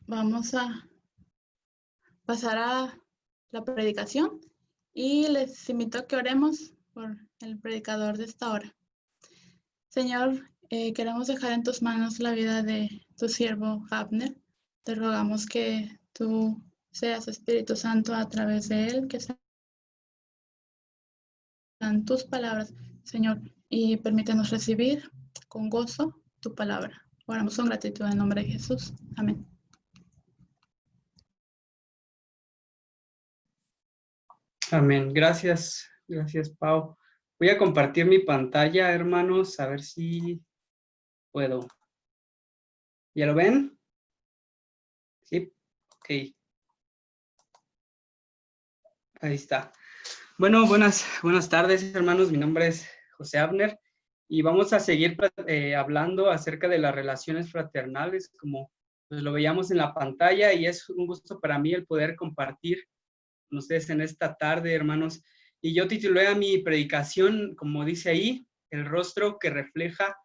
vamos a pasar a la predicación y les invito a que oremos por el predicador de esta hora. Señor, queremos dejar en tus manos la vida de tu siervo Abner. Te rogamos que tú seas Espíritu Santo a través de él, que sean tus palabras, Señor, y permítenos recibir con gozo tu palabra. Oramos con gratitud en nombre de Jesús. Amén. Amén. Gracias, Pau. Voy a compartir mi pantalla, hermanos, a ver si puedo. ¿Ya lo ven? Sí, ok. Ahí está. Bueno, buenas tardes, hermanos. Mi nombre es José Abner y vamos a seguir hablando acerca de las relaciones fraternales, como pues, lo veíamos en la pantalla, y es un gusto para mí el poder compartir con ustedes en esta tarde, hermanos. Y yo titulé a mi predicación, como dice ahí, el rostro que refleja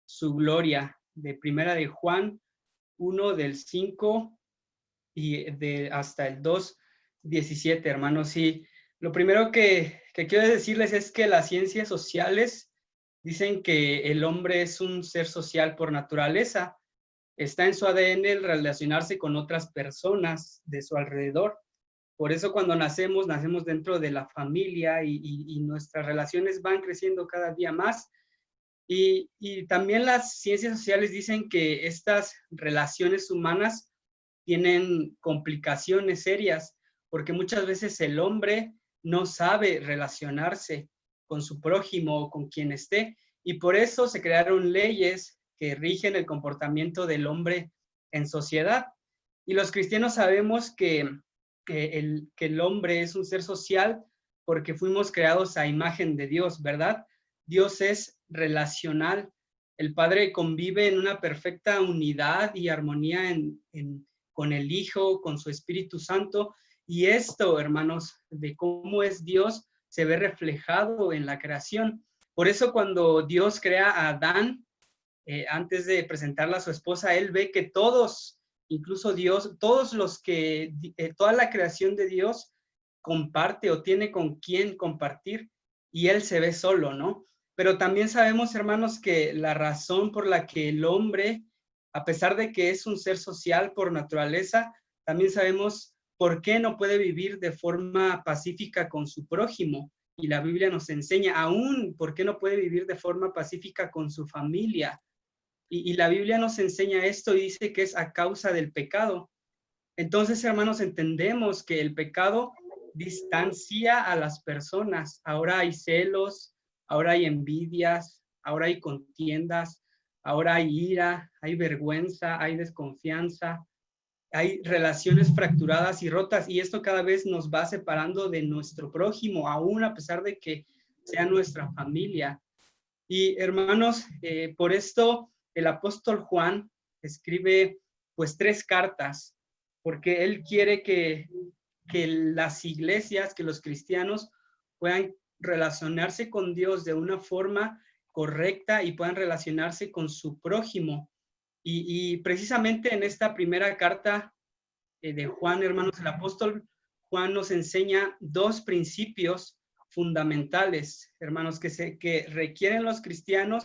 su gloria, de Primera de Juan 1, del 5 y hasta el 2:17, hermanos. Y lo primero que quiero decirles es que las ciencias sociales dicen que el hombre es un ser social por naturaleza. Está en su ADN el relacionarse con otras personas de su alrededor. Por eso cuando nacemos dentro de la familia y nuestras relaciones van creciendo cada día más. Y también las ciencias sociales dicen que estas relaciones humanas tienen complicaciones serias, porque muchas veces el hombre no sabe relacionarse con su prójimo o con quien esté, y por eso se crearon leyes que rigen el comportamiento del hombre en sociedad. Y los cristianos sabemos que el hombre es un ser social porque fuimos creados a imagen de Dios, ¿verdad? Dios es relacional. El Padre convive en una perfecta unidad y armonía con el Hijo, con su Espíritu Santo. Y esto, hermanos, de cómo es Dios, se ve reflejado en la creación. Por eso cuando Dios crea a Adán, antes de presentarla a su esposa, él ve que todos, incluso Dios, toda la creación de Dios comparte o tiene con quién compartir, y él se ve solo, ¿no? Pero también sabemos, hermanos, que la razón por la que el hombre, a pesar de que es un ser social por naturaleza, también sabemos por qué no puede vivir de forma pacífica con su prójimo. Y la Biblia nos enseña aún por qué no puede vivir de forma pacífica con su familia. Y la Biblia nos enseña esto y dice que es a causa del pecado. Entonces, hermanos, entendemos que el pecado distancia a las personas. Ahora hay celos, ahora hay envidias, ahora hay contiendas, ahora hay ira, hay vergüenza, hay desconfianza, hay relaciones fracturadas y rotas, y esto cada vez nos va separando de nuestro prójimo, aún a pesar de que sea nuestra familia. Y hermanos, por esto el apóstol Juan escribe pues 3 cartas, porque él quiere que las iglesias, que los cristianos puedan relacionarse con Dios de una forma correcta y puedan relacionarse con su prójimo. Y precisamente en esta primera carta de Juan, hermanos, el apóstol Juan nos enseña 2 principios fundamentales, hermanos, que requieren los cristianos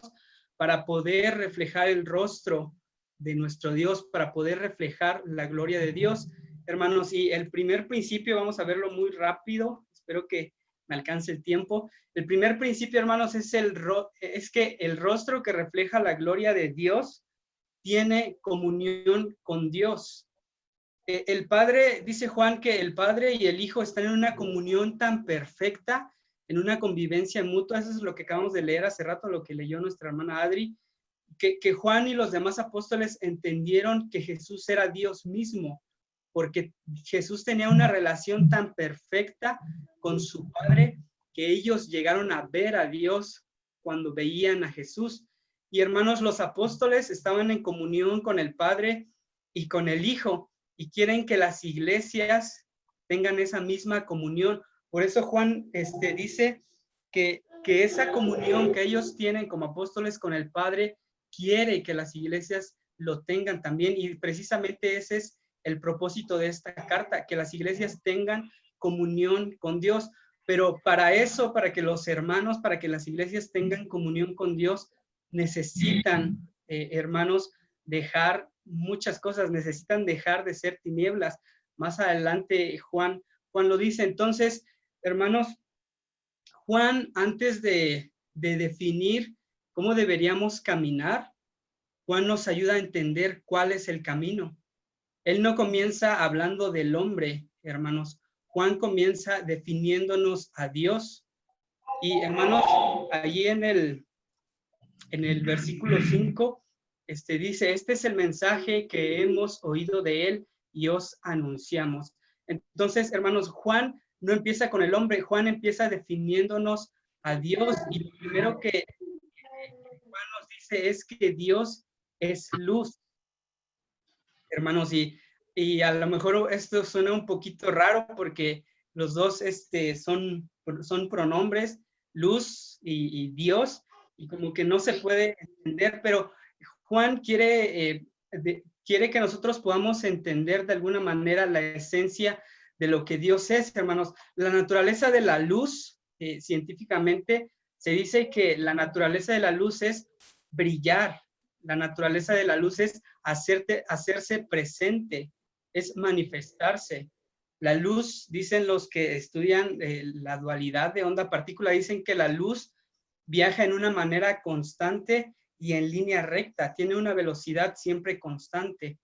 para poder reflejar el rostro de nuestro Dios, para poder reflejar la gloria de Dios, hermanos. Y el primer principio, vamos a verlo muy rápido, espero que me alcance el tiempo. El primer principio, hermanos, es que el rostro que refleja la gloria de Dios tiene comunión con Dios. El Padre, dice Juan, que el Padre y el Hijo están en una comunión tan perfecta, en una convivencia mutua. Eso es lo que acabamos de leer hace rato, lo que leyó nuestra hermana Adri, que Juan y los demás apóstoles entendieron que Jesús era Dios mismo, porque Jesús tenía una relación tan perfecta con su Padre que ellos llegaron a ver a Dios cuando veían a Jesús. Y hermanos, los apóstoles estaban en comunión con el Padre y con el Hijo, y quieren que las iglesias tengan esa misma comunión. Por eso Juan dice que esa comunión que ellos tienen como apóstoles con el Padre, quiere que las iglesias lo tengan también, y precisamente ese es el propósito de esta carta, que las iglesias tengan comunión con Dios. Pero para eso, para que los hermanos, para que las iglesias tengan comunión con Dios, necesitan, hermanos, dejar muchas cosas, necesitan dejar de ser tinieblas. Más adelante Juan lo dice. Entonces, hermanos, Juan, antes de definir cómo deberíamos caminar, Juan nos ayuda a entender cuál es el camino. Él no comienza hablando del hombre, hermanos. Juan comienza definiéndonos a Dios. Y, hermanos, allí en el versículo 5, dice, este es el mensaje que hemos oído de él y os anunciamos. Entonces, hermanos, Juan no empieza con el hombre, Juan empieza definiéndonos a Dios, y lo primero que Juan nos dice es que Dios es luz. Hermanos, y a lo mejor esto suena un poquito raro porque los dos son pronombres, luz y Dios, y como que no se puede entender, pero Juan quiere que nosotros podamos entender de alguna manera la esencia de lo que Dios es, hermanos. La naturaleza de la luz, científicamente, se dice que la naturaleza de la luz es brillar. La naturaleza de la luz es hacerse presente, es manifestarse. La luz, dicen los que estudian la dualidad de onda-partícula, dicen que la luz viaja en una manera constante y en línea recta, tiene una velocidad siempre constante.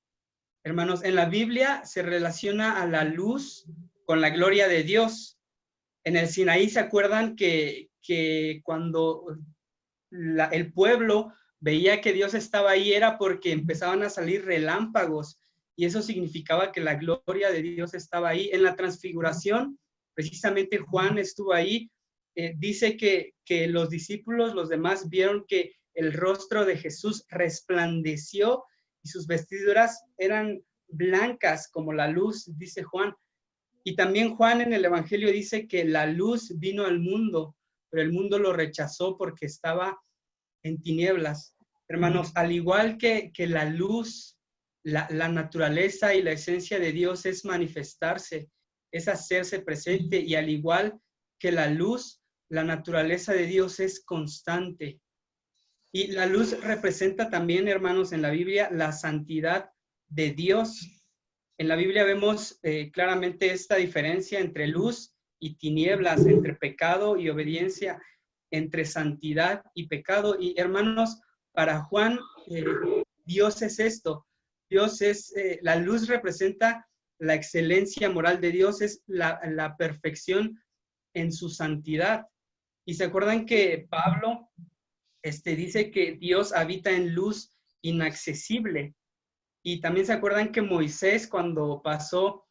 Hermanos, en la Biblia se relaciona a la luz con la gloria de Dios. En el Sinaí, ¿se acuerdan que cuando el pueblo veía que Dios estaba ahí, era porque empezaban a salir relámpagos, y eso significaba que la gloria de Dios estaba ahí? En la transfiguración, precisamente Juan estuvo ahí. Dice que los discípulos, los demás, vieron que el rostro de Jesús resplandeció y sus vestiduras eran blancas como la luz, dice Juan. Y también Juan en el Evangelio dice que la luz vino al mundo, pero el mundo lo rechazó porque estaba en tinieblas. Hermanos, al igual que la luz, la naturaleza y la esencia de Dios es manifestarse, es hacerse presente, y al igual que la luz, la naturaleza de Dios es constante. Y la luz representa también, hermanos, en la Biblia, la santidad de Dios. En la Biblia vemos claramente esta diferencia entre luz y tinieblas, entre pecado y obediencia, entre santidad y pecado. Y, hermanos, para Juan, Dios es esto. Dios es, la luz representa la excelencia moral de Dios, es la perfección en su santidad. Y se acuerdan que Pablo dice que Dios habita en luz inaccesible. Y también se acuerdan que Moisés, cuando pasó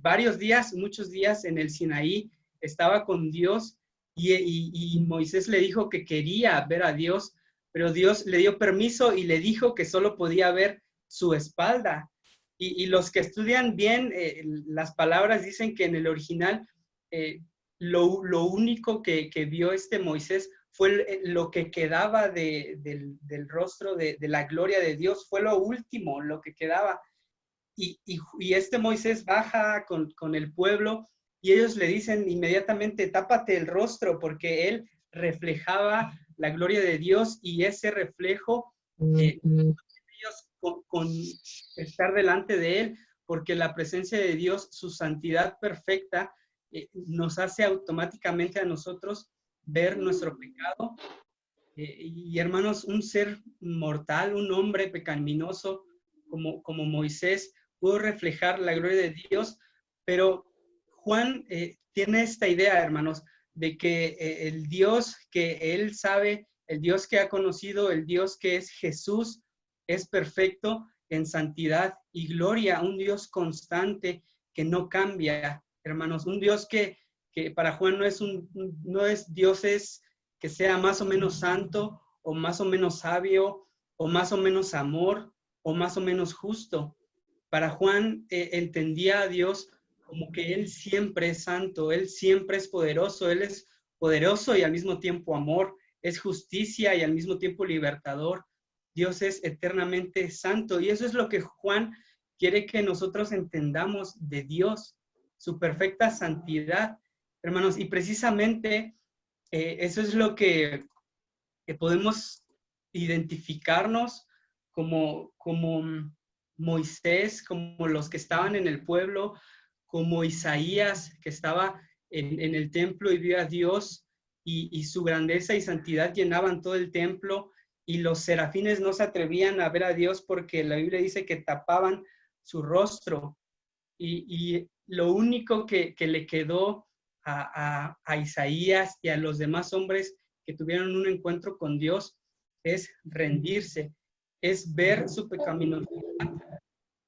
varios días, muchos días en el Sinaí, estaba con Dios, y Moisés le dijo que quería ver a Dios, pero Dios le dio permiso y le dijo que solo podía ver su espalda. Y los que estudian bien las palabras dicen que en el original lo único que vio Moisés fue lo que quedaba del rostro de la gloria de Dios, fue lo último, lo que quedaba. Y Moisés baja con el pueblo, y ellos le dicen inmediatamente, tápate el rostro, porque él reflejaba la gloria de Dios, y ese reflejo, ellos con estar delante de él, porque la presencia de Dios, su santidad perfecta, nos hace automáticamente a nosotros ver nuestro pecado. Y, hermanos, un ser mortal, un hombre pecaminoso como Moisés, pudo reflejar la gloria de Dios, pero Juan tiene esta idea, hermanos, de que el Dios que él sabe, el Dios que ha conocido, el Dios que es Jesús, es perfecto en santidad y gloria, un Dios constante que no cambia, hermanos, un Dios que para Juan no es dioses que sea más o menos santo, o más o menos sabio, o más o menos amor, o más o menos justo. Para Juan entendía a Dios como que Él siempre es santo, Él siempre es poderoso, Él es poderoso y al mismo tiempo amor, es justicia y al mismo tiempo libertador. Dios es eternamente santo, y eso es lo que Juan quiere que nosotros entendamos de Dios, su perfecta santidad, hermanos, y precisamente eso es lo que podemos identificarnos como Moisés, como los que estaban en el pueblo, como Isaías, que estaba en el templo y vio a Dios, y su grandeza y santidad llenaban todo el templo, y los serafines no se atrevían a ver a Dios porque la Biblia dice que tapaban su rostro, y lo único que le quedó a Isaías y a los demás hombres que tuvieron un encuentro con Dios es rendirse, es ver su pecaminosidad,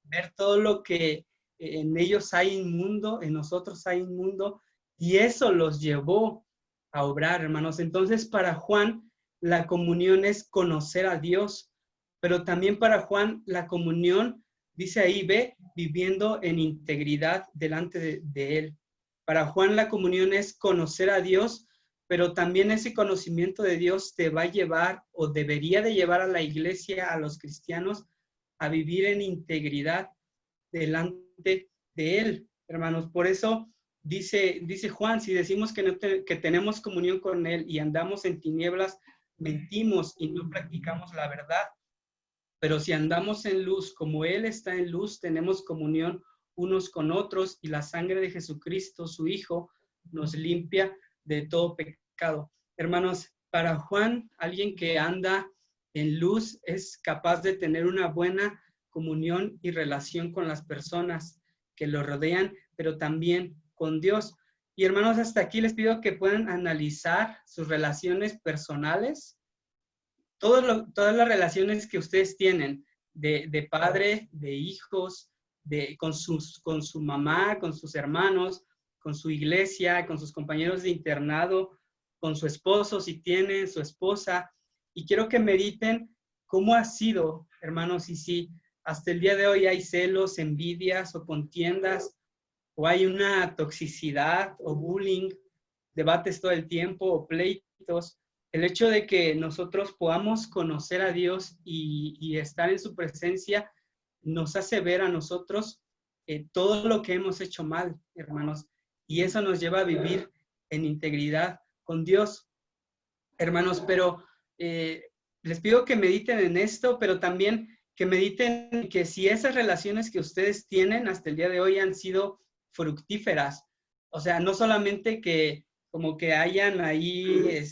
ver todo lo que en ellos hay inmundo, en nosotros hay inmundo, y eso los llevó a obrar, hermanos. Entonces, para Juan, la comunión es conocer a Dios, pero también para Juan, la comunión, dice ahí, ve, viviendo en integridad delante de Él. Para Juan, la comunión es conocer a Dios, pero también ese conocimiento de Dios te va a llevar o debería de llevar a la iglesia, a los cristianos, a vivir en integridad delante de Él, hermanos. Por eso dice Juan, si decimos que tenemos comunión con Él y andamos en tinieblas, mentimos y no practicamos la verdad. Pero si andamos en luz, como Él está en luz, tenemos comunión unos con otros, y la sangre de Jesucristo, su Hijo, nos limpia de todo pecado. Hermanos, para Juan, alguien que anda en luz es capaz de tener una buena comunión y relación con las personas que lo rodean, pero también con Dios. Y hermanos, hasta aquí les pido que puedan analizar sus relaciones personales, todas las relaciones que ustedes tienen, de padre, de hijos, con su mamá, con sus hermanos, con su iglesia, con sus compañeros de internado, con su esposo, si tienen su esposa. Y quiero que mediten cómo ha sido, hermanos, y si hasta el día de hoy hay celos, envidias o contiendas, o hay una toxicidad o bullying, debates todo el tiempo o pleitos. El hecho de que nosotros podamos conocer a Dios y estar en su presencia nos hace ver a nosotros todo lo que hemos hecho mal, hermanos. Y eso nos lleva a vivir en integridad con Dios, hermanos. Pero les pido que mediten en esto, pero también que mediten que si esas relaciones que ustedes tienen hasta el día de hoy han sido fructíferas, o sea, no solamente que como que hayan ahí,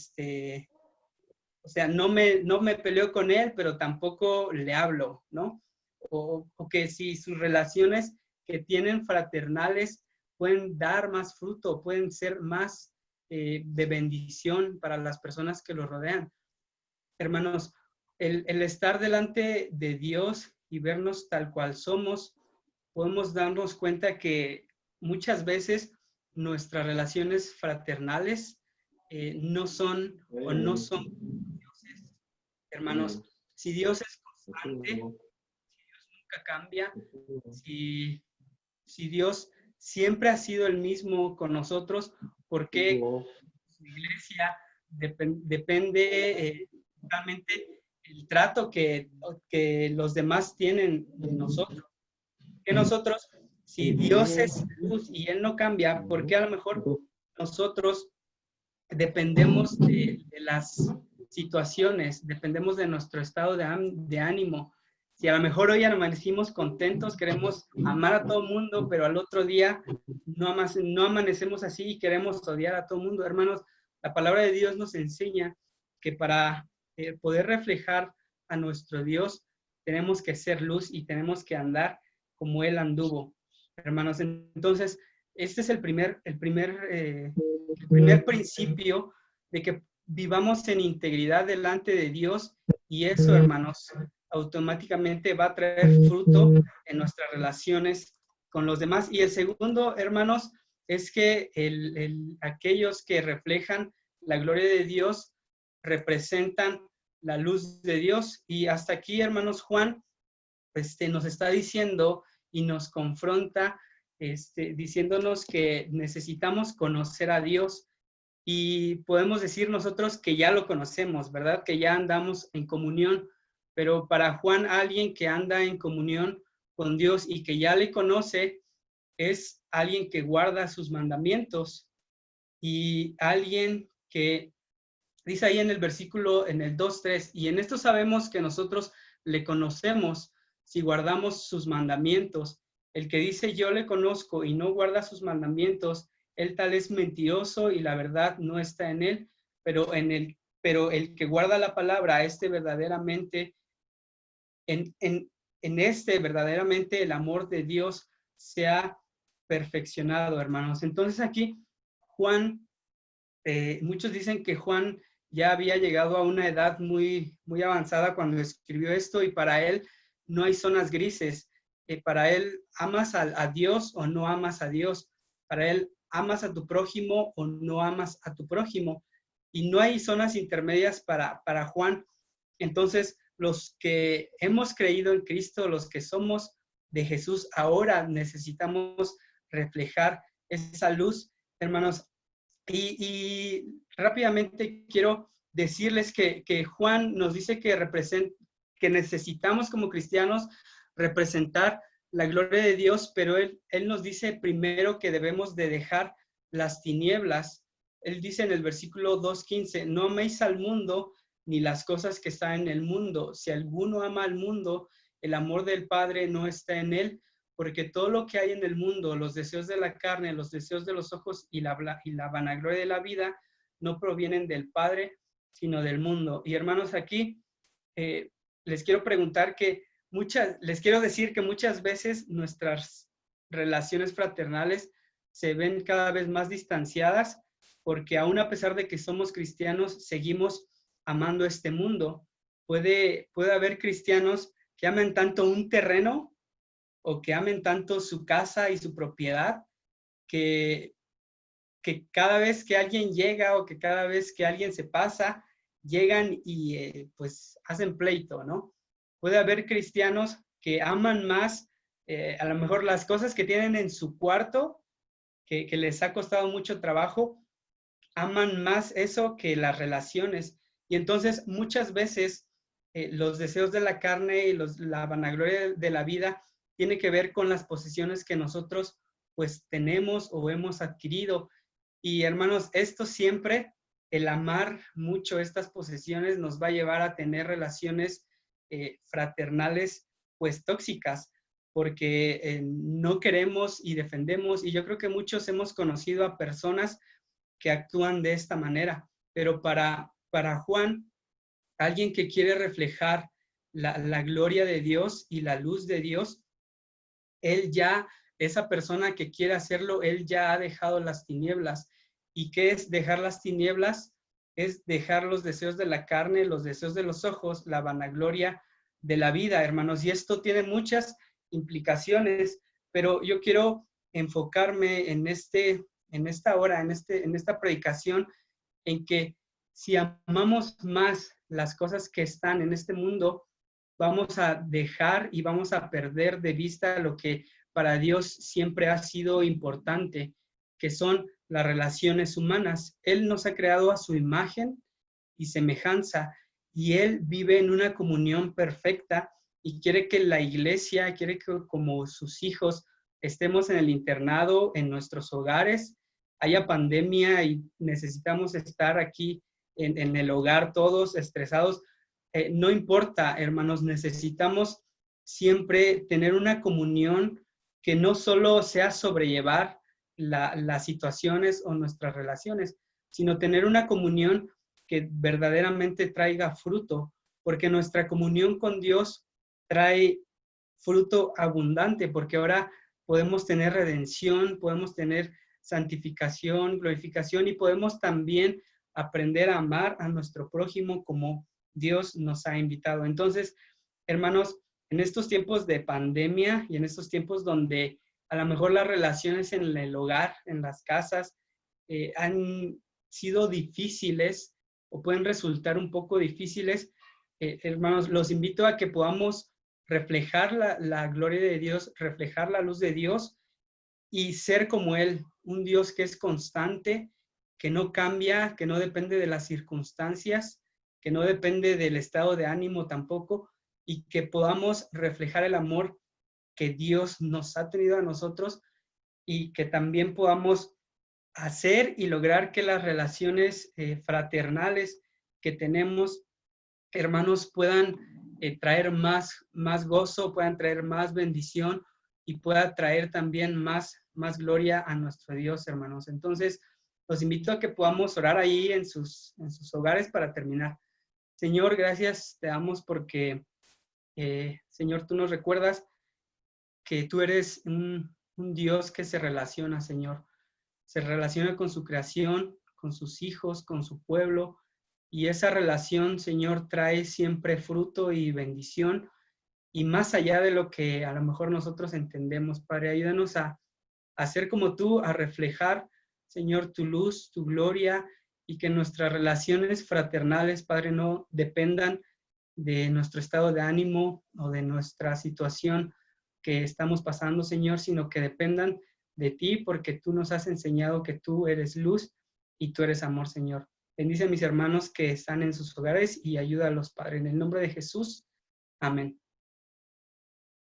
o sea, no me peleo con él, pero tampoco le hablo, ¿no? O que si sus relaciones que tienen fraternales pueden dar más fruto, pueden ser más de bendición para las personas que lo rodean. Hermanos, el estar delante de Dios y vernos tal cual somos, podemos darnos cuenta que muchas veces nuestras relaciones fraternales no son dioses. Hermanos, si Dios es constante, si Dios nunca cambia, si Dios siempre ha sido el mismo con nosotros, ¿por qué su iglesia depende realmente el trato que los demás tienen de nosotros? Que nosotros, si Dios es luz y Él no cambia, ¿por qué a lo mejor nosotros dependemos de las situaciones, dependemos de nuestro estado de ánimo? Si a lo mejor hoy amanecimos contentos, queremos amar a todo el mundo, pero al otro día no amanecemos así y queremos odiar a todo el mundo. Hermanos, la palabra de Dios nos enseña que para poder reflejar a nuestro Dios, tenemos que ser luz y tenemos que andar como Él anduvo, hermanos. Entonces, este es el primer principio de que vivamos en integridad delante de Dios, y eso, hermanos, automáticamente va a traer fruto en nuestras relaciones con los demás. Y el segundo, hermanos, es que aquellos que reflejan la gloria de Dios representan la luz de Dios. Y hasta aquí, hermanos, Juan nos está diciendo y nos confronta, diciéndonos que necesitamos conocer a Dios, y podemos decir nosotros que ya lo conocemos, ¿verdad? Que ya andamos en comunión, pero para Juan, alguien que anda en comunión con Dios y que ya le conoce es alguien que guarda sus mandamientos y alguien que dice ahí en el versículo, en el 2:3, y en esto sabemos que nosotros le conocemos si guardamos sus mandamientos. El que dice yo le conozco y no guarda sus mandamientos, él tal es mentiroso y la verdad no está en él, pero el que guarda la palabra, este verdaderamente, en este verdaderamente el amor de Dios se ha perfeccionado, hermanos. Entonces aquí Juan, muchos dicen que Juan ya había llegado a una edad muy, muy avanzada cuando escribió esto y para él no hay zonas grises. Para él, ¿amas a Dios o no amas a Dios? Para él, ¿amas a tu prójimo o no amas a tu prójimo? Y no hay zonas intermedias para Juan. Entonces, los que hemos creído en Cristo, los que somos de Jesús, ahora necesitamos reflejar esa luz, hermanos. Y rápidamente quiero decirles que Juan nos dice que necesitamos como cristianos representar la gloria de Dios, pero él nos dice primero que debemos de dejar las tinieblas. Él dice en el versículo 2:15, no améis al mundo ni las cosas que están en el mundo. Si alguno ama al mundo, el amor del Padre no está en él, porque todo lo que hay en el mundo, los deseos de la carne, los deseos de los ojos y la vanagloria de la vida, no provienen del Padre, sino del mundo. Y hermanos, aquí les quiero preguntar les quiero decir que muchas veces nuestras relaciones fraternales se ven cada vez más distanciadas, porque aún a pesar de que somos cristianos, seguimos amando este mundo. Puede haber cristianos que amen tanto un terreno o que amen tanto su casa y su propiedad, que cada vez que alguien llega o que cada vez que alguien se pasa, llegan y pues hacen pleito, ¿no? Puede haber cristianos que aman más a lo mejor las cosas que tienen en su cuarto, que les ha costado mucho trabajo, aman más eso que las relaciones. Y entonces muchas veces los deseos de la carne y la vanagloria de la vida tiene que ver con las posesiones que nosotros pues tenemos o hemos adquirido. Y hermanos, esto siempre, el amar mucho estas posesiones nos va a llevar a tener relaciones fraternales pues tóxicas, porque no queremos y defendemos, y yo creo que muchos hemos conocido a personas que actúan de esta manera, pero para Juan, alguien que quiere reflejar la gloria de Dios y la luz de Dios, él ya, esa persona que quiere hacerlo, él ya ha dejado las tinieblas. ¿Y qué es dejar las tinieblas? Es dejar los deseos de la carne, los deseos de los ojos, la vanagloria de la vida, hermanos. Y esto tiene muchas implicaciones, pero yo quiero enfocarme en esta hora, en esta predicación, en que si amamos más las cosas que están en este mundo, vamos a dejar y vamos a perder de vista lo que para Dios siempre ha sido importante, que son las relaciones humanas. Él nos ha creado a su imagen y semejanza, y Él vive en una comunión perfecta y quiere que la iglesia, quiere que como sus hijos estemos en el internado, en nuestros hogares, haya pandemia y necesitamos estar aquí en el hogar todos estresados. No importa, hermanos, necesitamos siempre tener una comunión que no solo sea sobrellevar las situaciones o nuestras relaciones, sino tener una comunión que verdaderamente traiga fruto, porque nuestra comunión con Dios trae fruto abundante, porque ahora podemos tener redención, podemos tener santificación, glorificación y podemos también aprender a amar a nuestro prójimo como Dios nos ha invitado. Entonces, hermanos, en estos tiempos de pandemia y en estos tiempos donde a lo mejor las relaciones en el hogar, en las casas, han sido difíciles o pueden resultar un poco difíciles, hermanos, los invito a que podamos reflejar la gloria de Dios, reflejar la luz de Dios y ser como Él, un Dios que es constante, que no cambia, que no depende de las circunstancias, que no depende del estado de ánimo tampoco, y que podamos reflejar el amor que Dios nos ha tenido a nosotros y que también podamos hacer y lograr que las relaciones fraternales que tenemos, hermanos, puedan traer más gozo, puedan traer más bendición y pueda traer también más gloria a nuestro Dios, hermanos. Entonces, los invito a que podamos orar ahí en sus hogares para terminar. Señor, gracias te damos porque, Señor, tú nos recuerdas que tú eres un Dios que se relaciona, Señor. Se relaciona con su creación, con sus hijos, con su pueblo. Y esa relación, Señor, trae siempre fruto y bendición. Y más allá de lo que a lo mejor nosotros entendemos, Padre, ayúdanos a ser como tú, a reflejar, Señor, tu luz, tu gloria, y que nuestras relaciones fraternales, Padre, no dependan de nuestro estado de ánimo o de nuestra situación que estamos pasando, Señor, sino que dependan de ti, porque tú nos has enseñado que tú eres luz y tú eres amor, Señor. Bendice a mis hermanos que están en sus hogares y ayúdalos, Padre, en el nombre de Jesús. Amén.